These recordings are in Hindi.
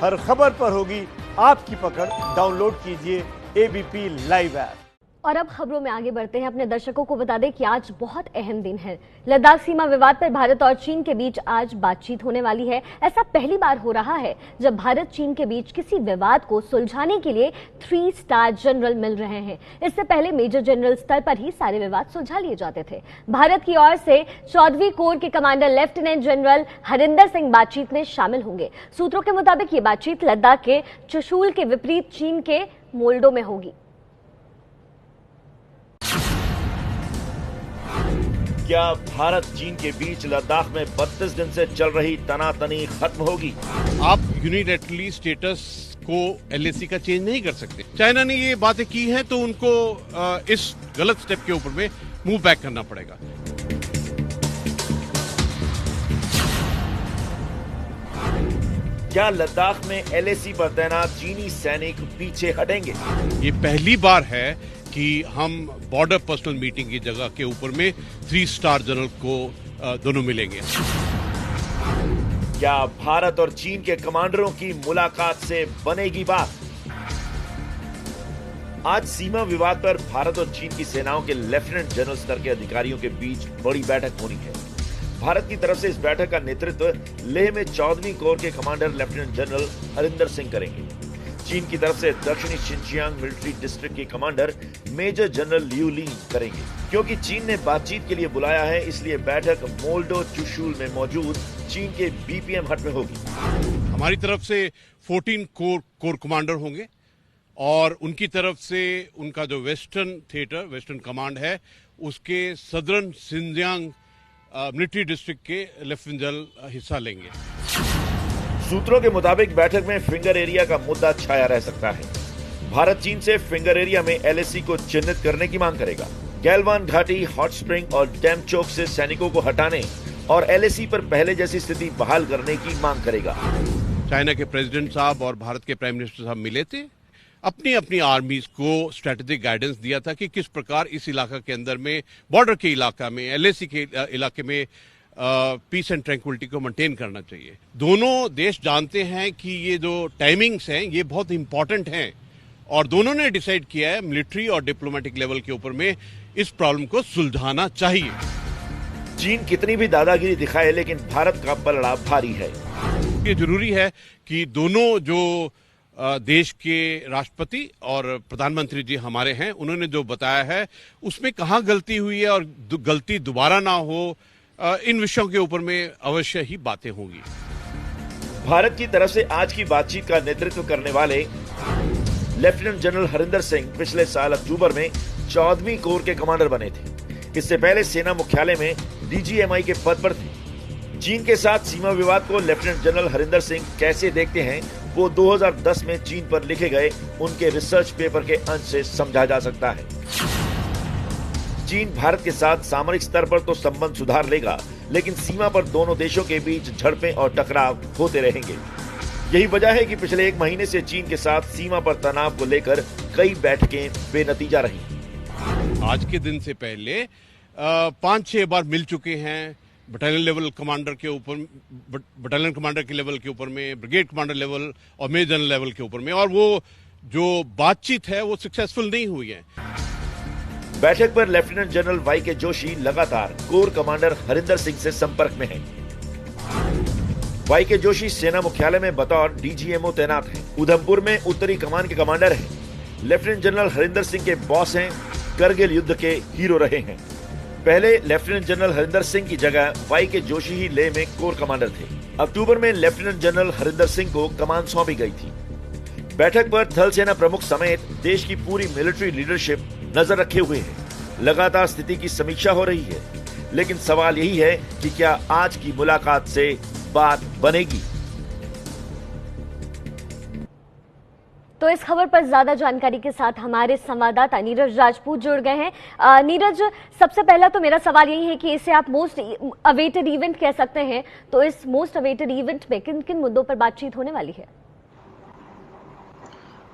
हर खबर पर होगी आपकी पकड़। डाउनलोड कीजिए एबीपी लाइव ऐप। और अब खबरों में आगे बढ़ते हैं। अपने दर्शकों को बता दें कि आज बहुत अहम दिन है। लद्दाख सीमा विवाद पर भारत और चीन के बीच आज बातचीत होने वाली है। ऐसा पहली बार हो रहा है जब भारत चीन के बीच किसी विवाद को सुलझाने के लिए 3 स्टार जनरल मिल रहे हैं। इससे पहले मेजर जनरल स्तर पर ही सारे विवाद सुलझा लिए जाते थे। भारत की ओर से 14वीं कोर के commander lieutenant general Harinder Singh बातचीत में शामिल होंगे। सूत्रों के मुताबिक ये बातचीत लद्दाख के चुशूल के विपरीत चीन के मोल्डो में होगी। क्या भारत चीन के बीच लद्दाख में 32 दिन से चल रही तनातनी खत्म होगी? आप यूनिलैटरली स्टेटस को एलएसी का चेंज नहीं कर सकते। चाइना ने ये बातें की हैं तो उनको इस गलत स्टेप के ऊपर में मूव बैक करना पड़ेगा। क्या लद्दाख में एलएसी पर तैनात चीनी सैनिक पीछे हटेंगे? ये पहली बार है कि हम बॉर्डर पर्सनल मीटिंग की जगह के ऊपर में 3 स्टार जनरल को दोनों मिलेंगे। क्या भारत और चीन के कमांडरों की मुलाकात से बनेगी बात? आज सीमा विवाद पर भारत और चीन की सेनाओं के लेफ्टिनेंट जनरल स्तर के अधिकारियों के बीच बड़ी बैठक होनी है। भारत की तरफ से इस बैठक का नेतृत्व लेह में 14वीं कोर के commander lieutenant general Harinder Singh करेंगे। चीन की तरफ से दक्षिणी शिनजियांग मिलिट्री डिस्ट्रिक्ट के कमांडर मेजर जनरल लियू लीन करेंगे। क्योंकि चीन ने बातचीत के लिए बुलाया है, इसलिए बैठक मोल्डो चुशूल में मौजूद चीन के बीपीएम हट में होगी। हमारी तरफ से 14 कोर कमांडर होंगे और उनकी तरफ से उनका जो वेस्टर्न कमांड है उसके सदर्न शिनजियांग मिलिट्री डिस्ट्रिक्ट के लेफ्टिनेंट जनरल हिस्सा लेंगे। सूत्रों के मुताबिक बैठक में फिंगर एरिया का मुद्दा छाया रह सकता है। भारत चीन से फिंगर एरिया में एलएसी को चिन्हित करने की मांग करेगा। गैलवान घाटी, हॉट स्प्रिंग और डैम चौक से सैनिकों को हटाने और एलएसी पर पहले जैसी स्थिति बहाल करने की मांग करेगा। चाइना के प्रेसिडेंट साहब और भारत के प्राइम मिनिस्टर साहब मिले थे, अपनी अपनी आर्मीज को स्ट्रेटेजिक गाइडेंस दिया था कि किस प्रकार इस इलाका के अंदर में, बॉर्डर के इलाका में, एलएसी के इलाके में पीस एंड ट्रैंक्विलिटी को मेंटेन करना चाहिए। दोनों देश जानते हैं कि ये जो टाइमिंग्स हैं ये बहुत इंपॉर्टेंट हैं और दोनों ने डिसाइड किया है मिलिट्री और डिप्लोमेटिक लेवल के ऊपर में इस प्रॉब्लम को सुलझाना चाहिए। चीन कितनी भी दादागिरी दिखाए, लेकिन भारत का पलड़ा भारी है। ये जरूरी है कि दोनों जो देश के राष्ट्रपति और प्रधानमंत्री जी हमारे हैं, उन्होंने जो बताया है उसमें कहाँ गलती हुई है और गलती दोबारा ना हो, इन विषयों के ऊपर में अवश्य ही बातें होंगी। भारत की तरफ से आज की बातचीत का नेतृत्व करने वाले लेफ्टिनेंट जनरल हरिंदर सिंह पिछले साल अक्टूबर में 14वीं कोर के कमांडर बने थे। इससे पहले सेना मुख्यालय में डीजीएमआई के पद पर थे। चीन के साथ सीमा विवाद को लेफ्टिनेंट जनरल हरिंदर सिंह कैसे देखते हैं, वो 2010 में चीन पर लिखे गए उनके रिसर्च पेपर के अंश से समझा जा सकता है। चीन भारत के साथ सामरिक स्तर पर तो संबंध सुधार लेगा, लेकिन सीमा पर दोनों देशों के बीच झड़पें और टकराव होते रहेंगे। यही वजह है कि पिछले 1 महीने से चीन के साथ सीमा पर तनाव को लेकर कई बैठकें बेनतीजा रही। आज के दिन से पहले 5-6 बार मिल चुके हैं बटालियन लेवल कमांडर के ऊपर, बटालियन कमांडर के लेवल के ऊपर में, ब्रिगेड कमांडर लेवल और मेजर जनरल लेवल के ऊपर में, और वो जो बातचीत है वो सक्सेसफुल नहीं हुई है। बैठक पर लेफ्टिनेंट जनरल वाई के जोशी लगातार कोर कमांडर हरिंदर सिंह से संपर्क में हैं। वाई के जोशी सेना मुख्यालय में बतौर डीजीएमओ तैनात हैं। उधमपुर में उत्तरी कमान के कमांडर हैं। लेफ्टिनेंट जनरल हरिंदर सिंह के बॉस हैं, करगिल युद्ध के हीरो रहे हैं। पहले लेफ्टिनेंट जनरल हरिंदर सिंह की जगह वाई के जोशी ही लेह में कोर कमांडर थे। अक्टूबर में लेफ्टिनेंट जनरल हरिंदर सिंह को कमान सौंपी गई थी। बैठक पर थल सेना प्रमुख समेत देश की पूरी मिलिट्री लीडरशिप नजर रखे हुए है। लगातार स्थिति की समीक्षा हो रही है, लेकिन सवाल यही है कि क्या आज की मुलाकात से बात बनेगी। तो इस खबर पर ज्यादा जानकारी के साथ हमारे संवाददाता नीरज राजपूत जुड़ गए हैं। नीरज, सबसे पहला तो मेरा सवाल यही है कि इसे आप मोस्ट अवेटेड इवेंट कह सकते हैं, तो इस मोस्ट अवेटेड इवेंट में किन किन मुद्दों पर बातचीत होने वाली है?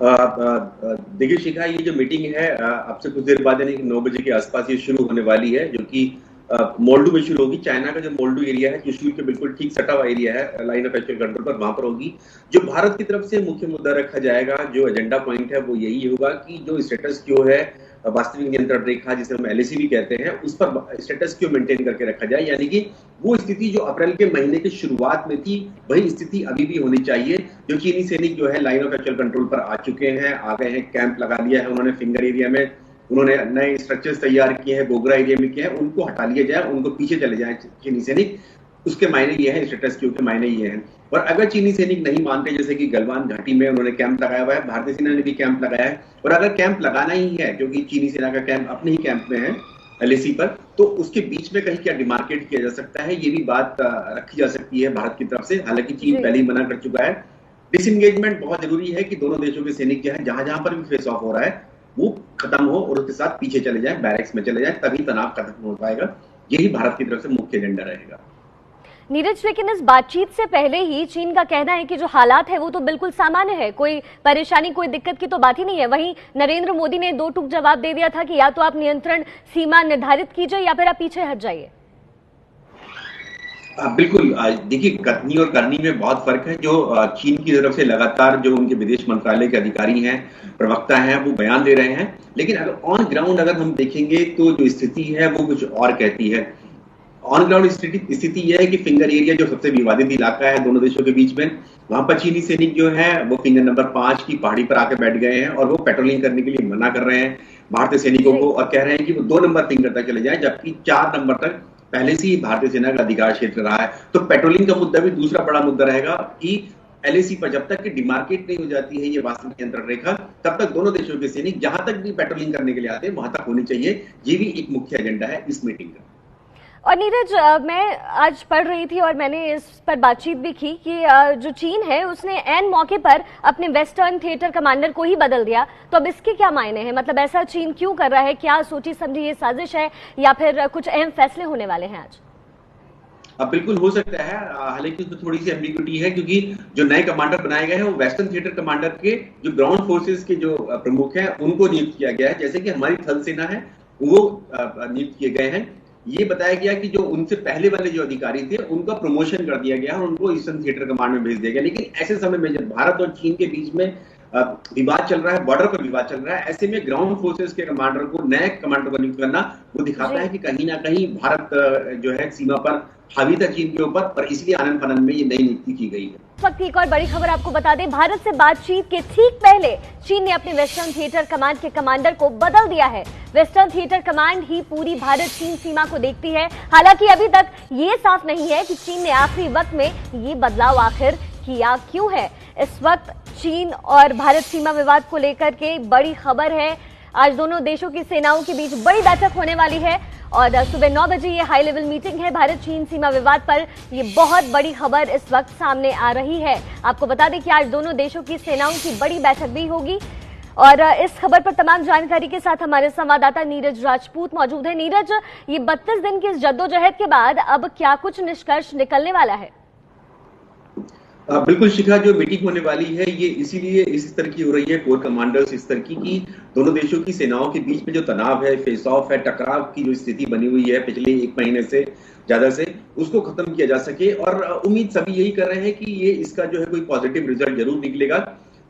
देखिए शिखा, ये जो मीटिंग है अब से कुछ देर बाद यानी कि 9 बजे के आसपास ये शुरू होने वाली है, जो कि मोल्डो में शुरू होगी। चाइना का जो मोल्डो एरिया है, चुशूल के बिल्कुल ठीक सटा हुआ एरिया है लाइन ऑफ एक्चुअल कंट्रोल पर, वहां पर होगी। जो भारत की तरफ से मुख्य मुद्दा रखा जाएगा, जो एजेंडा पॉइंट है, वो यही होगा कि जो स्टेटस क्यो है, वास्तविक नियंत्रण रेखा जिसे हम LAC भी कहते हैं, उस पर स्टेटस क्यो मेंटेन करके रखा जाए। यानी कि वो स्थिति जो अप्रैल के महीने की शुरुआत में थी, वही स्थिति अभी भी होनी चाहिए। जो चीनी सैनिक जो है लाइन ऑफ एक्चुअल कंट्रोल पर आ चुके हैं, आ गए हैं, कैंप लगा लिया है उन्होंने फिंगर एरिया में, उन्होंने नए स्ट्रक्चर्स तैयार किए हैं, बोगरा एरिया में किए हैं, उनको हटा लिया जाए, उनको पीछे चले जाए चीनी सैनिक। उसके मायने ये है, स्टेटस क्यू के मायने ये हैं। और अगर चीनी सैनिक नहीं मानते, जैसे कि गलवान घाटी में उन्होंने कैंप लगाया हुआ है, भारतीय सेना ने भी कैंप लगाया है, और अगर कैंप लगाना ही है, क्योंकि चीनी सेना का कैंप अपने ही कैंप में है LAC पर, तो उसके बीच में कहीं क्या डिमार्केट किया जा सकता है, ये भी बात रखी जा सकती है भारत की तरफ से। हालांकि चीन पहले ही मना कर चुका है। डिसएंगेजमेंट बहुत जरूरी है कि दोनों देशों के सैनिक जो है, जहां जहां पर भी फेस ऑफ हो रहा है, वो खत्म हो और उसके साथ पीछे चले जाए, बैरक्स में चले जाए, तभी तनाव खत्म हो पाएगा। यही भारत की तरफ से मुख्य एजेंडा रहेगा। नीरज, लेकिन इस बातचीत से पहले ही चीन का कहना है कि जो हालात है वो तो बिल्कुल सामान्य है, कोई परेशानी, कोई दिक्कत की तो बात ही नहीं है। वहीं नरेंद्र मोदी ने दो टूक जवाब दे दिया था कि या तो आप नियंत्रण सीमा निर्धारित कीजिए या फिर आप पीछे हट जाइए। बिल्कुल, देखिए, कथनी और करनी में बहुत फर्क है। जो चीन की तरफ से लगातार जो उनके विदेश मंत्रालय के अधिकारी हैं, प्रवक्ता हैं, वो बयान दे रहे हैं, लेकिन अगर ऑन ग्राउंड अगर हम देखेंगे तो जो स्थिति है वो कुछ और कहती है। ऑन ग्राउंड स्थिति यह है कि फिंगर एरिया जो सबसे विवादित इलाका है दोनों देशों के बीच में, वहां पर चीनी सैनिक जो है वो फिंगर नंबर 5 की पहाड़ी पर आकर बैठ गए हैं और वो पेट्रोलिंग करने के लिए मना कर रहे हैं भारतीय सैनिकों को, और कह रहे हैं कि वो 2 नंबर फिंगर तक चले जाए, जबकि 4 नंबर तक पहले से ही भारतीय सेना का अधिकार क्षेत्र रहा है। तो पेट्रोलिंग का मुद्दा भी दूसरा बड़ा मुद्दा रहेगा कि LAC पर जब तक कि डिमार्केट नहीं हो जाती है ये वास्तविक नियंत्रण रेखा, तब तक दोनों देशों के सैनिक जहां तक भी पेट्रोलिंग करने के लिए आते हैं वहां तक होनी चाहिए। ये भी एक मुख्य एजेंडा है इस मीटिंग का। और नीरज, मैं आज पढ़ रही थी और मैंने इस पर बातचीत भी की कि जो चीन है उसने ऐन मौके पर अपने वेस्टर्न थिएटर कमांडर को ही बदल दिया। तो अब इसके क्या मायने हैं? मतलब ऐसा चीन क्यों कर रहा है? क्या सोची समझी ये साजिश है या फिर कुछ अहम फैसले होने वाले हैं आज? अब बिल्कुल हो सकता है, हालांकि उसमें थोड़ी सी एम्बिग्युइटी है, क्योंकि जो नए कमांडर बनाए गए हैं वो वेस्टर्न थिएटर कमांडर के जो ग्राउंड फोर्सेस के जो प्रमुख हैं उनको नियुक्त किया गया है। जैसे कि हमारी थल सेना है वो नियुक्त किए गए हैं। ये बताया गया कि जो उनसे पहले वाले जो अधिकारी थे उनका प्रमोशन कर दिया गया और उनको ईस्टर्न थिएटर कमांड में भेज दिया गया। लेकिन ऐसे समय में जब भारत और चीन के बीच में विवाद चल रहा है, बॉर्डर पर विवाद चल रहा है, ऐसे में ग्राउंड फोर्सेस के कमांडर को, नए कमांडर को नियुक्त करना, वो दिखाता है कि कहीं ना कहीं भारत जो है सीमा पर हावी था चीन के ऊपर, पर इसलिए आनंद फानंद में ये नई नियुक्ति की गई है। इस वक्त एक और बड़ी खबर आपको बता दें, भारत से बातचीत के ठीक पहले चीन ने अपने वेस्टर्न थिएटर कमांड के कमांडर को बदल दिया है। वेस्टर्न थिएटर कमांड ही पूरी भारत चीन सीमा को देखती है। हालांकि अभी तक ये साफ नहीं है कि चीन ने आखिरी वक्त में ये बदलाव आखिर किया क्यों है। इस वक्त चीन और भारत सीमा विवाद को लेकर के बड़ी खबर है। आज दोनों देशों की सेनाओं के बीच बड़ी बैठक होने वाली है और सुबह 9 बजे ये हाई लेवल मीटिंग है। भारत चीन सीमा विवाद पर ये बहुत बड़ी खबर इस वक्त सामने आ रही है। आपको बता दें कि आज दोनों देशों की सेनाओं की बड़ी बैठक भी होगी और इस खबर पर तमाम जानकारी के साथ हमारे संवाददाता नीरज राजपूत मौजूद है। नीरज, ये 32 दिन की इस जद्दोजहद के बाद अब क्या कुछ निष्कर्ष निकलने वाला है? बिल्कुल शिखा, जो मीटिंग होने वाली है ये इसीलिए इस स्तर की हो रही है, कोर कमांडर्स इस स्तर की, कि दोनों देशों की सेनाओं के बीच में जो तनाव है, फेस ऑफ है, टकराव की जो स्थिति बनी हुई है पिछले 1 महीने से ज्यादा से, उसको खत्म किया जा सके। और उम्मीद सभी यही कर रहे हैं कि ये इसका जो है कोई पॉजिटिव रिजल्ट जरूर निकलेगा।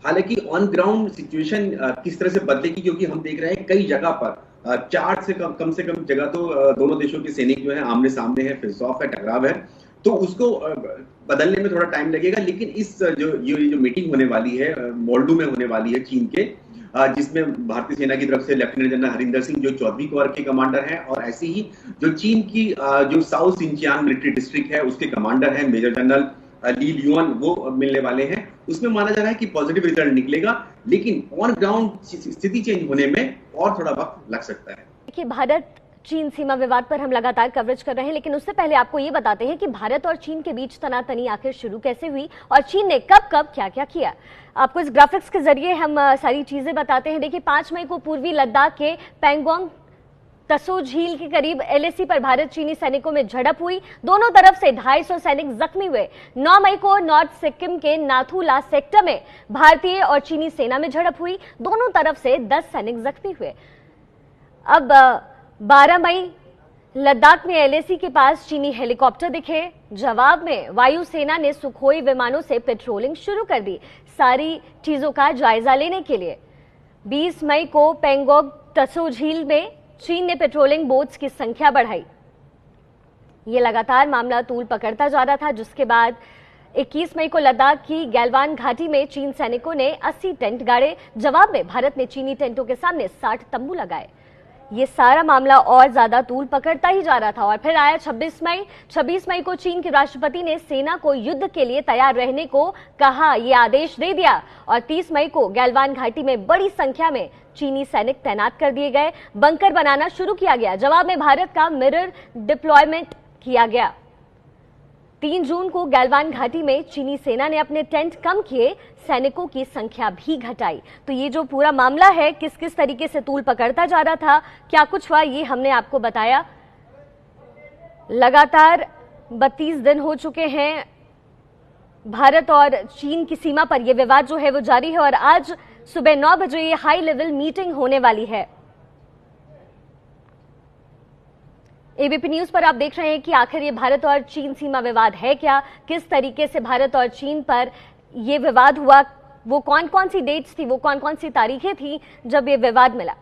हालांकि ऑन ग्राउंड सिचुएशन किस तरह से बदलेगी, क्योंकि हम देख रहे हैं कई जगह पर 4 से कम जगह तो दोनों देशों के सैनिक जो है आमने सामने है, फेस ऑफ है, टकराव है, तो उसको बदलने में थोड़ा टाइम लगेगा। लेकिन इस जो मीटिंग होने वाली है, मोल्डो में होने वाली है चीन के, जिसमें भारतीय सेना की तरफ से लेफ्टिनेंट जनरल हरिंदर सिंह जो 14वीं कोर के कमांडर हैं, और ऐसे ही जो चीन की जो साउथ सिंचियान मिलिट्री डिस्ट्रिक्ट है उसके कमांडर हैं मेजर जनरल ली लियुआन, वो मिलने वाले हैं। उसमें माना जा रहा है कि पॉजिटिव रिजल्ट निकलेगा, लेकिन ऑन ग्राउंड स्थिति चेंज होने में और थोड़ा वक्त लग सकता है। देखिए, भारत चीन सीमा विवाद पर हम लगातार कवरेज कर रहे हैं, लेकिन उससे पहले आपको ये बताते हैं कि भारत और चीन के बीच तनातनी आखिर शुरू कैसे हुई और चीन ने कब कब क्या क्या किया। आपको इस ग्राफिक्स के जरिए हम सारी चीजें बताते हैं। देखिए, 5 मई को पूर्वी लद्दाख के पैंगोंग तसो झील के करीब LAC पर भारत चीनी सैनिकों में झड़प हुई। दोनों तरफ से 250 सैनिक जख्मी हुए। 9 मई को नॉर्थ सिक्किम के नाथुला सेक्टर में भारतीय और चीनी सेना में झड़प हुई। दोनों तरफ से 10 सैनिक जख्मी हुए। अब 12 मई लद्दाख में एलएसी के पास चीनी हेलीकॉप्टर दिखे। जवाब में वायुसेना ने सुखोई विमानों से पेट्रोलिंग शुरू कर दी, सारी चीजों का जायजा लेने के लिए। 20 मई को पेंगोंग त्सो झील में चीन ने पेट्रोलिंग बोट्स की संख्या बढ़ाई। ये लगातार मामला तूल पकड़ता जा रहा था, जिसके बाद 21 मई को लद्दाख की गैलवान घाटी में चीन सैनिकों ने 80 टेंट गाड़े। जवाब में भारत ने चीनी टेंटों के सामने 60 तंबू लगाए। ये सारा मामला और ज्यादा तूल पकड़ता ही जा रहा था और फिर आया 26 मई को चीन के राष्ट्रपति ने सेना को युद्ध के लिए तैयार रहने को कहा, ये आदेश दे दिया और 30 मई को गैलवान घाटी में बड़ी संख्या में चीनी सैनिक तैनात कर दिए गए, बंकर बनाना शुरू किया गया। जवाब में भारत का मिरर डिप्लॉयमेंट किया गया। 3 जून को गैलवान घाटी में चीनी सेना ने अपने टेंट कम किए, सैनिकों की संख्या भी घटाई। तो ये जो पूरा मामला है, किस किस तरीके से तूल पकड़ता जा रहा था, क्या कुछ हुआ, ये हमने आपको बताया। लगातार 32 दिन हो चुके हैं भारत और चीन की सीमा पर यह विवाद जो है वो जारी है और आज सुबह 9 बजे ये हाई लेवल मीटिंग होने वाली है। एबीपी न्यूज पर आप देख रहे हैं कि आखिर ये भारत और चीन सीमा विवाद है क्या, किस तरीके से भारत और चीन पर ये विवाद हुआ, वो कौन कौन सी डेट्स थी, वो कौन कौन सी तारीखें थी जब ये विवाद मिला।